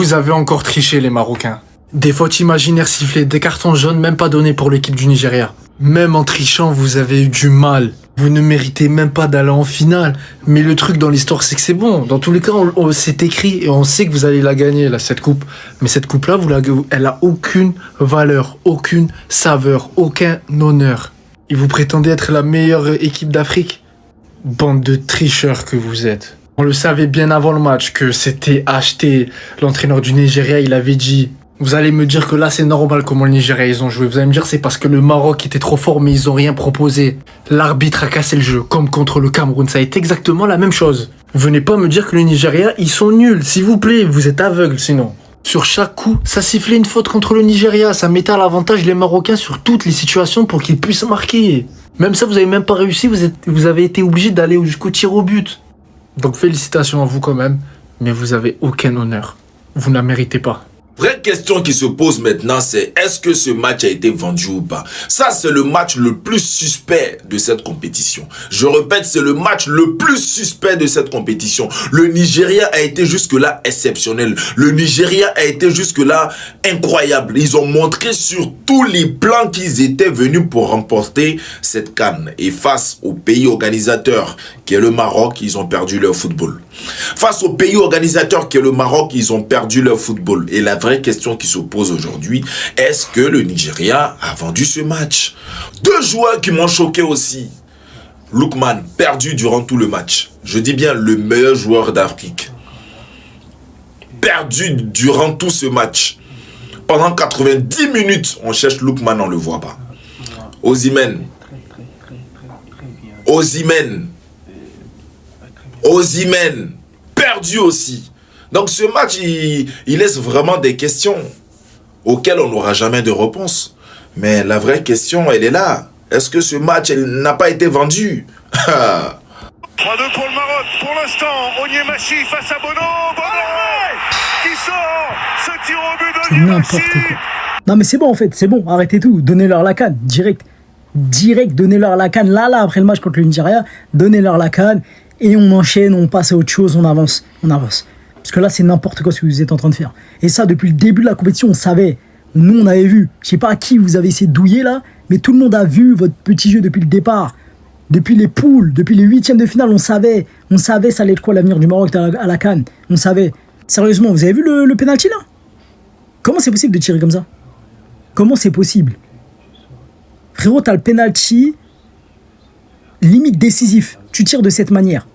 Vous avez encore triché, les Marocains. Des fautes imaginaires sifflées, des cartons jaunes même pas donnés pour l'équipe du Nigeria. Même en trichant, vous avez eu du mal. Vous ne méritez même pas d'aller en finale. Mais le truc dans l'histoire, c'est que c'est bon. Dans tous les cas, c'est écrit et on sait que vous allez la gagner, là, cette coupe. Mais cette coupe-là, elle a aucune valeur, aucune saveur, aucun honneur. Et vous prétendez être la meilleure équipe d'Afrique? Bande de tricheurs que vous êtes. On le savait bien avant le match que c'était acheté. L'entraîneur du Nigeria, il avait dit... Vous allez me dire que là c'est normal comment le Nigeria ils ont joué. Vous allez me dire c'est parce que le Maroc était trop fort mais ils ont rien proposé. L'arbitre a cassé le jeu comme contre le Cameroun. Ça a été exactement la même chose. Venez pas me dire que le Nigeria ils sont nuls. S'il vous plaît, vous êtes aveugles sinon. Sur chaque coup, ça sifflait une faute contre le Nigeria. Ça mettait à l'avantage les Marocains sur toutes les situations pour qu'ils puissent marquer. Même ça vous avez même pas réussi. Vous avez été obligé d'aller jusqu'au tir au but. Donc félicitations à vous quand même. Mais vous avez aucun honneur. Vous ne la méritez pas. Vraie question qui se pose maintenant, c'est est-ce que ce match a été vendu ou pas? Ça, c'est le match le plus suspect de cette compétition. Je répète, c'est le match le plus suspect de cette compétition. Le Nigeria a été jusque-là exceptionnel. Le Nigeria a été jusque-là incroyable. Ils ont montré sur tous les plans qu'ils étaient venus pour remporter cette CAN. Et face au pays organisateur, qui est le Maroc, ils ont perdu leur football. Face au pays organisateur, qui est le Maroc, ils ont perdu leur football. Et la vraie question qui se pose aujourd'hui, est-ce que le Nigeria a vendu ce match? Deux joueurs qui m'ont choqué aussi. Lookman, perdu durant tout le match. Je dis bien le meilleur joueur d'Afrique. Perdu durant tout ce match. Pendant 90 minutes, on cherche Lookman, on ne le voit pas. Osimhen. Perdu aussi. Donc ce match, il laisse vraiment des questions auxquelles on n'aura jamais de réponse. Mais la vraie question, elle est là. Est-ce que ce match n'a pas été vendu? 3-2 pour le Maroc. Pour l'instant, Onyemachi face à Bono. Bono qui sort ce tir au but d'Onyemachi. N'importe quoi. Non mais c'est bon en fait, c'est bon. Arrêtez tout. Donnez-leur la CAN. Direct, donnez-leur la CAN. Là, après le match contre le Nigeria, donnez-leur la CAN. Et on enchaîne, on passe à autre chose, on avance. Parce que là, c'est n'importe quoi ce que vous êtes en train de faire. Et ça, depuis le début de la compétition, on savait. Nous, on avait vu. Je sais pas à qui vous avez essayé de douiller là, mais tout le monde a vu votre petit jeu depuis le départ. Depuis les poules, depuis les huitièmes de finale, on savait. On savait ça allait être quoi l'avenir du Maroc à la CAN. On savait. Sérieusement, vous avez vu le penalty là? Comment c'est possible de tirer comme ça? Comment c'est possible? Frérot, t'as le penalty limite décisif. Tu tires de cette manière.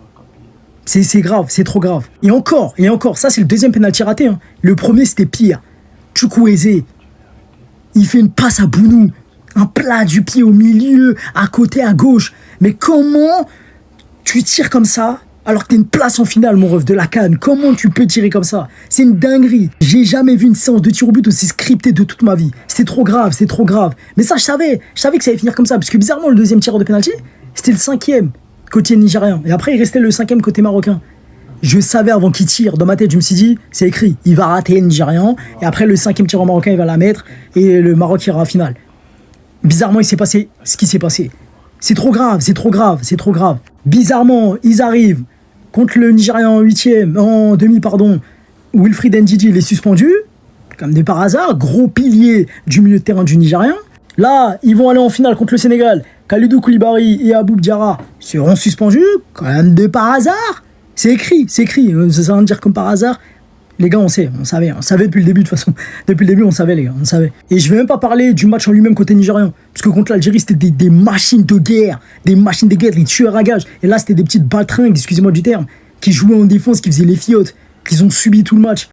C'est grave, c'est trop grave. Et encore, ça c'est le deuxième penalty raté. Hein. Le premier c'était pire. Chukwueze, il fait une passe à Bounou, un plat du pied au milieu, à côté, à gauche. Mais comment tu tires comme ça alors que t'as une place en finale, mon ref, de la CAN? Comment tu peux tirer comme ça? C'est une dinguerie. J'ai jamais vu une séance de tir au but aussi scriptée de toute ma vie. C'était trop grave, c'est trop grave. Mais ça, je savais que ça allait finir comme ça. Parce que bizarrement, le deuxième tireur de penalty, c'était le 5e. Côté nigérien. Et après, il restait le 5e côté marocain. Je savais avant qu'il tire. Dans ma tête, je me suis dit, c'est écrit. Il va rater le Nigérian. Et après, le 5e tireur marocain, il va la mettre. Et le Maroc ira à la finale. Bizarrement, il s'est passé ce qui s'est passé. C'est trop grave. Bizarrement, ils arrivent contre le Nigérian en demi, pardon. Wilfried Ndidi, il est suspendu. Comme de par hasard. Gros pilier du milieu de terrain du Nigérien. Là, ils vont aller en finale contre le Sénégal. Khalidou Koulibaly et Aboub Diarra seront suspendus, quand même de par hasard. C'est écrit. Ça veut rien dire comme par hasard. Les gars, on savait depuis le début de toute façon. Depuis le début, on savait les gars, on savait. Et je vais même pas parler du match en lui-même côté nigérien. Parce que contre l'Algérie, c'était des machines de guerre. Les tueurs à gages. Et là, c'était des petites baltringues, excusez-moi du terme, qui jouaient en défense, qui faisaient les fiottes, qu'ils ont subi tout le match.